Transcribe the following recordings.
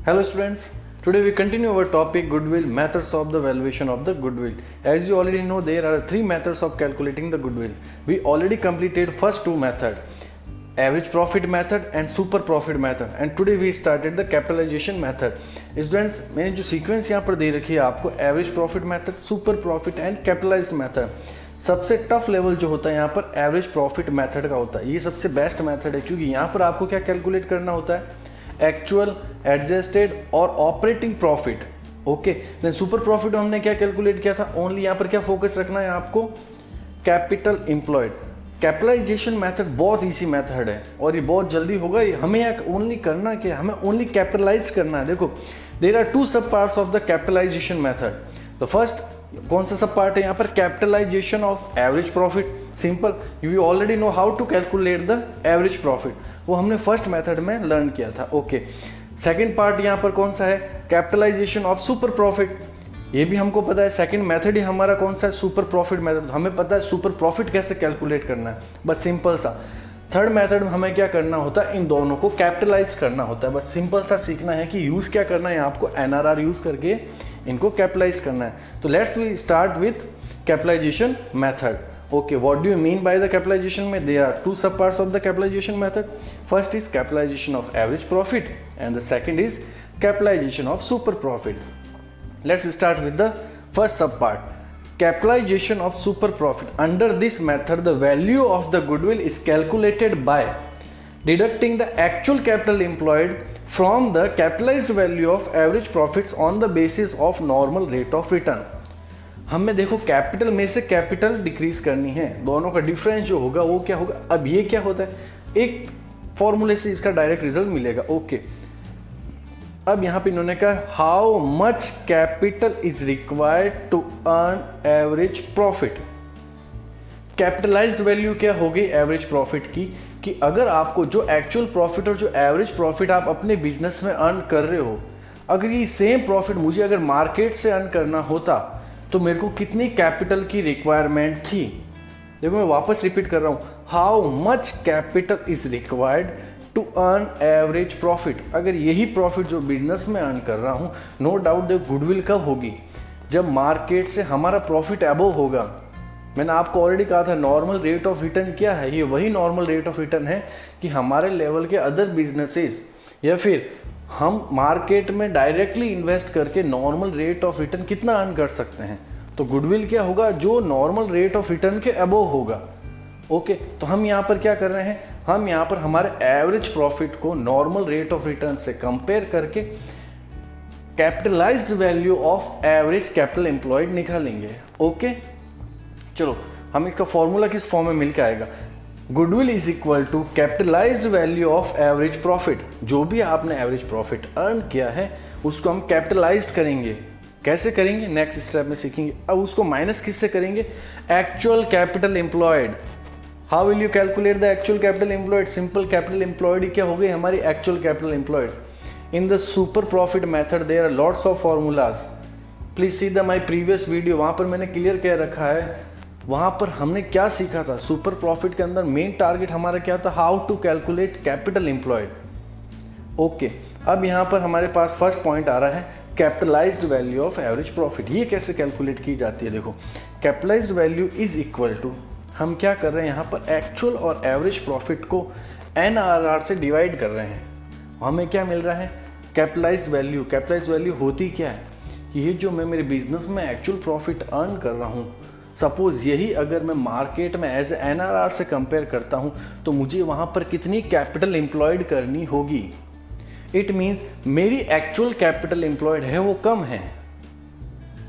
Hello students, today we continue our topic goodwill, methods of the valuation of the goodwill. As you already know, there are three methods of calculating the goodwill. We already completed first two methods, average profit method and super profit method, and today we started the capitalization method. Students, मैंने जो sequence यहाँ पर दे रखी है आपको, average profit method, super profit and capitalised method. सबसे tough level जो होता है यहाँ पर एवरेज प्रॉफिट मेथड का होता है. ये सबसे बेस्ट मेथड है क्योंकि यहाँ पर आपको क्या कैलकुलेट करना होता है, एक्चुअल, एडजस्टेड और operating profit. Okay, then super profit हमने क्या कैलकुलेट किया था, ओनली यहाँ पर क्या फोकस रखना है आपको, कैपिटल एम्प्लॉयड. कैपिटलाइजेशन मेथड बहुत इजी मेथड है और ये बहुत जल्दी होगा. हमें ओनली करना क्या, हमें ओनली कैपिटलाइज करना है. देखो, there are two sub parts of the capitalisation method. The first कौन सा सब पार्ट है यहाँ पर, capitalisation of average profit. Simple, you already know how to calculate the average profit, वो हमने फर्स्ट मेथड में लर्न किया था. ओके, सेकंड पार्ट यहाँ पर कौन सा है, कैपिटलाइजेशन ऑफ सुपर प्रॉफिट. ये भी हमको पता है, सेकंड मेथड ही हमारा कौन सा है, सुपर प्रॉफिट मेथड. हमें पता है सुपर प्रॉफिट कैसे कैलकुलेट करना है, बस सिंपल सा. थर्ड मेथड में हमें क्या करना होता है, इन दोनों को कैपिटलाइज करना होता है. बस सिंपल सा सीखना है कि यूज क्या करना है आपको, एनआरआर यूज करके इनको कैपिटलाइज करना है. तो let's we start with capitalisation method. Okay, what do you mean by the capitalization method? There are two subparts of the capitalization method. First is capitalization of average profit and the second is capitalization of super profit. Let's start with the first subpart, capitalization of super profit. Under this method, the value of the goodwill is calculated by deducting the actual capital employed from the capitalized value of average profits on the basis of normal rate of return. हमें देखो capital में से capital decrease करनी है, दोनों का difference जो होगा वो क्या होगा. अब ये क्या होता है, एक फॉर्मूले से इसका डायरेक्ट रिजल्ट मिलेगा. ओके, अब यहाँ पे इन्होंने कहा how much capital is required to earn average profit. Capitalised value क्या होगी एवरेज प्रॉफिट की, कि अगर आपको जो एक्चुअल प्रॉफिट और जो एवरेज प्रॉफिट आप अपने बिजनेस में अर्न कर रहे हो, अगर ये सेम प्रॉफिट मुझे अगर मार्केट से अर्न करना होता तो मेरे को कितनी कैपिटल की रिक्वायरमेंट थी. देखो, मैं वापस रिपीट कर रहा हूँ, how much capital is required to earn average profit. अगर यही प्रॉफिट जो बिजनेस में अर्न कर रहा हूँ, नो डाउट देखो गुडविल कब होगी, जब मार्केट से हमारा प्रॉफिट अबव होगा. मैंने आपको ऑलरेडी कहा था नॉर्मल रेट ऑफ रिटर्न क्या है, ये वही नॉर्मल रेट ऑफ रिटर्न है कि हमारे लेवल के अदर बिजनेसेस या फिर हम मार्केट में डायरेक्टली इन्वेस्ट करके नॉर्मल रेट ऑफ रिटर्न कितना अर्न कर सकते हैं. तो गुडविल क्या होगा, जो नॉर्मल रेट ऑफ रिटर्न के अबव होगा. ओके, तो हम यहाँ पर क्या कर रहे हैं, हम यहाँ पर हमारे एवरेज प्रॉफिट को नॉर्मल रेट ऑफ रिटर्न से कंपेयर करके capitalised value of average capital employed निकालेंगे. ओके, चलो हम इसका फॉर्मूला किस फॉर्म में मिलकर आएगा, goodwill is equal to capitalised value of average profit. जो भी आपने एवरेज प्रॉफिट अर्न किया है उसको हम कैपिटलाइज्ड करेंगे. कैसे करेंगे, नेक्स्ट स्टेप में सीखेंगे. अब उसको माइनस किससे करेंगे, actual capital employed. How will you calculate the actual capital employed, simple, capital employed क्या हो गई हमारी actual capital employed. In the super profit method there are lots of formulas, please see the my previous video, वहाँ पर मैंने clear कह रखा है. वहाँ पर हमने क्या सीखा था, सुपर प्रॉफिट के अंदर मेन टारगेट हमारा क्या था, how to calculate capital employed. Okay, अब यहाँ पर हमारे पास फर्स्ट पॉइंट आ रहा है capitalised value of average profit. ये कैसे कैलकुलेट की जाती है, देखो, capitalised value is equal to, हम क्या कर रहे हैं यहाँ पर एक्चुअल और एवरेज प्रॉफिट को एनआरआर से डिवाइड कर रहे हैं. हमें क्या मिल रहा है, कैपिटलाइज्ड वैल्यू. कैपिटलाइज्ड वैल्यू होती क्या है, ये जो मैं मेरे बिजनेस में एक्चुअल प्रॉफिट अर्न कर रहा हूँ, सपोज यही अगर मैं मार्केट में एज एनआरआर से कंपेयर करता हूँ तो मुझे वहाँ पर कितनी कैपिटल एम्प्लॉयड करनी होगी. इट मीन्स मेरी एक्चुअल कैपिटल एम्प्लॉयड है वो कम है.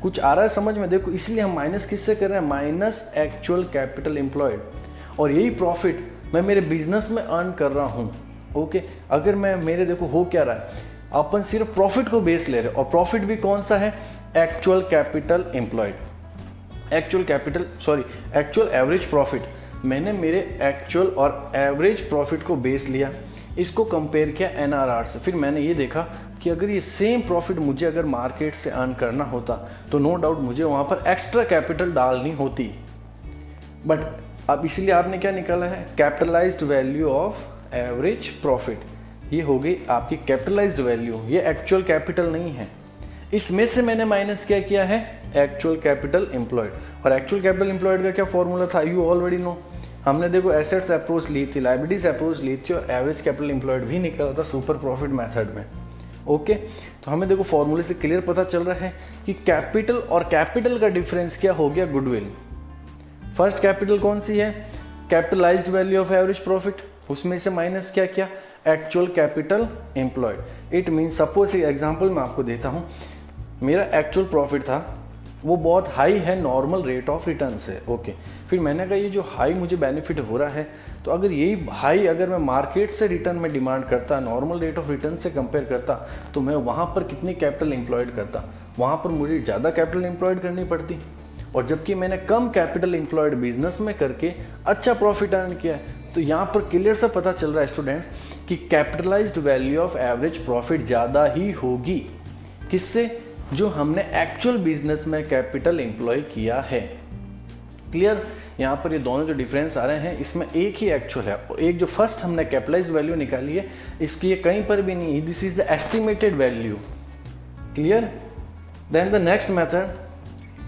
कुछ आ रहा है समझ में, देखो, इसलिए हम माइनस किससे कर रहे हैं, माइनस एक्चुअल कैपिटल एम्प्लॉयड. और यही प्रॉफिट मैं मेरे बिजनेस में अर्न कर रहा हूँ. ओके, अगर मैं मेरे, देखो हो क्या रहा है, अपन सिर्फ प्रॉफिट को बेस ले रहे हैं और प्रॉफिट भी कौन सा है, actual capital employed, actual average profit. मैंने मेरे एक्चुअल और एवरेज प्रॉफिट को बेस लिया, इसको कंपेयर किया एनआरआर से. फिर मैंने ये देखा कि अगर ये सेम प्रॉफिट मुझे अगर मार्केट से अर्न करना होता तो नो डाउट मुझे वहाँ पर एक्स्ट्रा कैपिटल डालनी होती. बट अब इसलिए आपने क्या निकाला है, capitalised value of average profit. ये हो गई आपकी कैपिटलाइज्ड वैल्यू, ये एक्चुअल कैपिटल नहीं है। इसमें से मैंने माइनस क्या किया है, एक्चुअल कैपिटल एम्प्लॉयड। और एक्चुअल कैपिटल एम्प्लॉयड का क्या फॉर्मूला था, यू ऑलरेडी नो। हमने देखो एसेट्स अप्रोच ली थी, लायबिलिटीज अप्रोच ली थी और एवरेज कैपिटल एम्प्लॉयड भी निकला था सुपर प्रॉफिट मेथड में। ओके, तो हमें देखो फॉर्मूले से क्लियर पता चल रहा है कि कैपिटल और कैपिटल का डिफरेंस क्या हो गया, गुडविल। फर्स्ट कैपिटल कौन सी है, capitalised value of average profit, उसमें से माइनस क्या किया, actual capital employed. It means suppose example मैं आपको देता हूँ, मेरा एक्चुअल प्रॉफिट था वो बहुत हाई है नॉर्मल रेट ऑफ रिटर्न से। ओके, फिर मैंने कहा ये जो हाई मुझे बेनिफिट हो रहा है, तो अगर यही हाई अगर मैं मार्केट से रिटर्न में डिमांड करता, नॉर्मल रेट ऑफ रिटर्न से कंपेयर करता, तो मैं वहाँ पर कितनी कैपिटल एम्प्लॉयड करता, वहाँ पर मुझे ज़्यादा कैपिटल एम्प्लॉयड करनी पड़ती। और जबकि मैंने कम कैपिटल एम्प्लॉयड बिजनेस में करके अच्छा प्रॉफिट अर्न किया है। तो यहाँ पर क्लियर सा पता चल रहा है स्टूडेंट्स कि capitalised value of average profit ज़्यादा ही होगी, किससे, जो हमने एक्चुअल बिजनेस में कैपिटल एम्प्लॉय किया है। क्लियर, यहाँ पर ये दोनों जो डिफरेंस आ रहे हैं इसमें एक ही एक्चुअल है और एक जो फर्स्ट हमने कैपिटलाइज्ड वैल्यू निकाली है इसकी ये कहीं पर भी नहीं है, this is the estimated value. Clear, then the next method,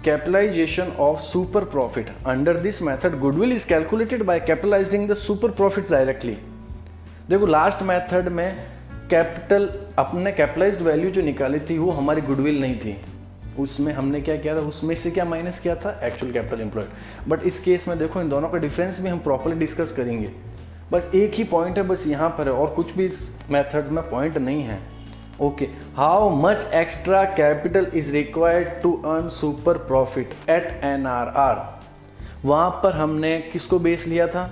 capitalisation of super profit. Under this method goodwill is calculated by capitalising the super profits directly. देखो लास्ट मेथड में कैपिटल अपने कैपिटलाइज्ड वैल्यू जो निकाली थी वो हमारी goodwill नहीं थी, उसमें हमने क्या किया था, उसमें से क्या माइनस किया था, एक्चुअल कैपिटल एम्प्लॉयड। बट इस केस में देखो इन दोनों का डिफरेंस भी हम प्रॉपर्ली डिस्कस करेंगे। बस एक ही पॉइंट है, बस यहाँ पर है और कुछ भी इस मेथड में पॉइंट नहीं है। Okay, how much extra capital is required to earn super profit at NRR। वहाँ पर हमने किसको बेस लिया था,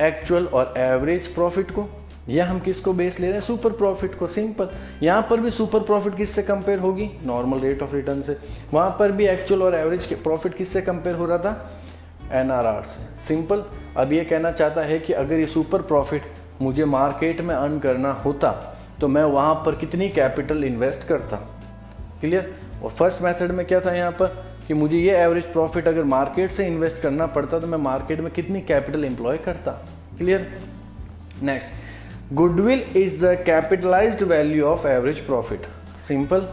एक्चुअल और एवरेज प्रॉफिट को, या हम किसको बेस ले रहे हैं, सुपर प्रॉफिट को। सिंपल, यहाँ पर भी सुपर प्रॉफिट किससे कंपेयर होगी, नॉर्मल रेट ऑफ रिटर्न से। वहाँ पर भी एक्चुअल और एवरेज प्रॉफिट किससे कंपेयर हो रहा था, NRR से। सिंपल, अब ये कहना चाहता है कि अगर ये सुपर प्रॉफिट मुझे मार्केट में अर्न करना होता तो मैं वहाँ पर कितनी कैपिटल इन्वेस्ट करता। क्लियर, और फर्स्ट मेथड में क्या था यहाँ पर कि मुझे ये एवरेज प्रॉफिट अगर मार्केट से इन्वेस्ट करना पड़ता तो मैं मार्केट में कितनी कैपिटल एम्प्लॉय करता। Clear, next, goodwill is the capitalised value of average profit. Simple,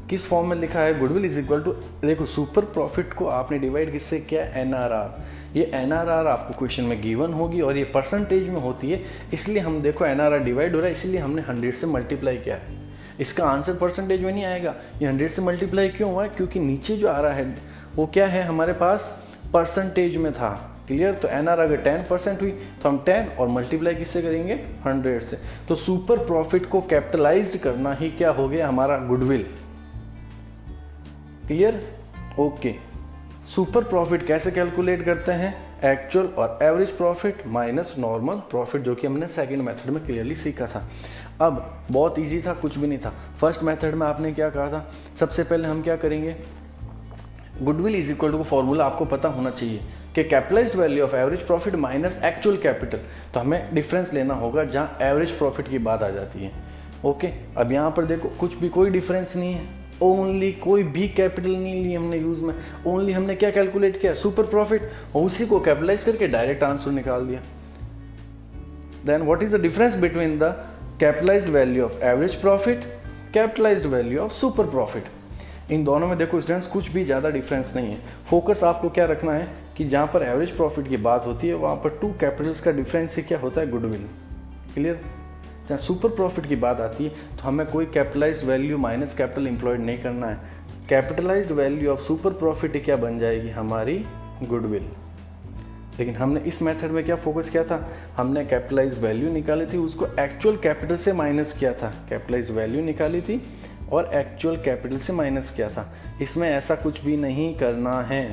किस फॉर्म में लिखा है, गुडविल इज इक्वल टू, देखो सुपर प्रॉफिट को आपने डिवाइड किससे किया, NRR। ये NRR आपको क्वेश्चन में गिवन होगी और ये परसेंटेज में होती है, इसलिए हम देखो NRR डिवाइड हो रहा है इसलिए हमने 100 से मल्टीप्लाई किया है। इसका आंसर परसेंटेज में नहीं आएगा, ये 100 से मल्टीप्लाई क्यों हुआ है, क्योंकि नीचे जो आ रहा है वो क्या है, हमारे पास परसेंटेज में था। क्लियर, तो NR अगर 10% हुई तो हम 10 और मल्टीप्लाई किससे करेंगे, 100 से। तो सुपर प्रॉफिट को कैपिटलाइज्ड करना ही क्या हो गया, हमारा goodwill. Clear, okay. Super profit कैसे कैलकुलेट करते हैं, एक्चुअल और average profit minus normal profit, जो कि हमने सेकंड मेथड में क्लियरली सीखा था। अब बहुत इजी था, कुछ भी नहीं था। फर्स्ट मेथड में आपने क्या कहा था, सबसे पहले हम क्या करेंगे, goodwill is equal to formula आपको पता होना चाहिए कि capitalised value of average profit minus actual capital. तो हमें डिफरेंस लेना होगा जहाँ एवरेज प्रॉफिट की बात आ जाती है। ओके, अब यहाँ पर देखो कुछ भी कोई डिफरेंस नहीं है, ओनली कोई भी कैपिटल नहीं ली हमने यूज में, ओनली हमने क्या कैलकुलेट किया, सुपर प्रॉफिट, और उसी को कैपिटलाइज करके डायरेक्ट आंसर निकाल दिया। Then what is the difference between the capitalised value of average profit, capitalised value of super profit. इन दोनों में देखो स्टूडेंट्स कुछ भी ज़्यादा डिफरेंस नहीं है। फोकस आपको क्या रखना है कि जहाँ पर एवरेज प्रॉफिट की बात होती है वहाँ पर 2 कैपिटल्स का डिफरेंस ही क्या होता है, गुडविल। क्लियर, जहाँ सुपर प्रॉफिट की बात आती है तो हमें कोई capitalised value minus capital employed नहीं करना है। Capitalised value of super profit क्या बन जाएगी, हमारी गुडविल। लेकिन हमने इस मेथड में क्या फोकस किया था, हमने कैपिटलाइज्ड वैल्यू निकाली थी, उसको एक्चुअल कैपिटल से माइनस किया था। कैपिटलाइज्ड वैल्यू निकाली थी और एक्चुअल कैपिटल से माइनस किया था। इसमें ऐसा कुछ भी नहीं करना है।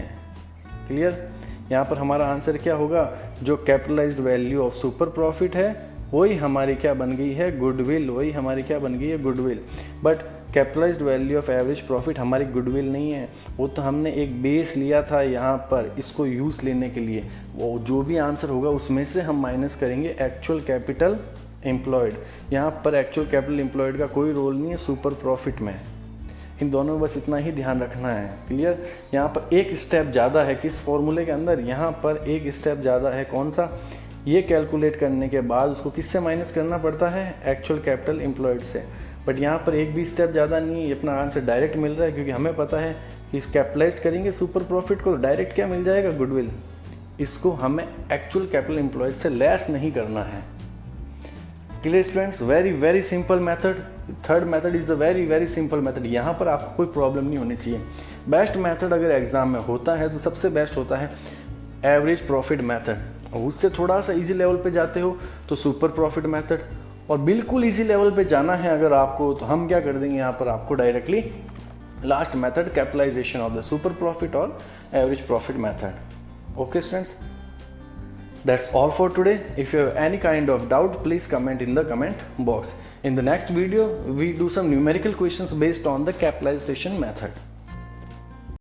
क्लियर, यहाँ पर हमारा आंसर क्या होगा, जो capitalised value of super profit है वही हमारी क्या बन गई है, गुडविल। वही हमारी क्या बन गई है, goodwill. But capitalised value of average profit हमारी गुडविल नहीं है, वो तो हमने एक बेस लिया था यहाँ पर इसको यूज़ लेने के लिए। वो जो भी आंसर होगा उसमें से हम माइनस करेंगे एक्चुअल कैपिटल एम्प्लॉयड। यहाँ पर एक्चुअल कैपिटल एम्प्लॉयड का कोई रोल नहीं है सुपर प्रॉफिट में। इन दोनों में बस इतना ही ध्यान रखना है। क्लियर, यहाँ पर एक स्टेप ज़्यादा है किस फॉर्मूले के अंदर, यहाँ पर एक स्टेप ज़्यादा है। कौन सा, ये कैलकुलेट करने के बाद उसको किससे माइनस करना पड़ता है, एक्चुअल कैपिटल एम्प्लॉयड से। बट यहाँ पर एक भी स्टेप ज़्यादा नहीं है, ये अपना आंसर डायरेक्ट मिल रहा है, क्योंकि हमें पता है कि कैपिटलाइज करेंगे सुपर प्रॉफिट को, डायरेक्ट क्या मिल जाएगा, गुडविल। इसको हमें एक्चुअल कैपिटल एम्प्लॉयड से लेस नहीं करना है। Clear students, very very simple method. Third method is the very very simple method. यहाँ पर आपको कोई प्रॉब्लम नहीं होनी चाहिए। बेस्ट मेथड अगर एग्जाम में होता है तो सबसे बेस्ट होता है एवरेज प्रॉफिट मेथड। उससे थोड़ा सा इजी लेवल पे जाते हो तो सुपर प्रॉफिट मेथड, और बिल्कुल इजी लेवल पे जाना है अगर आपको, तो हम क्या कर देंगे यहाँ पर आपको directly last method, capitalisation of the super profit और average profit method. Okay students, that's all for today. If you have any kind of doubt, please comment in the comment box. In the next video we do some numerical questions based on the capitalization method.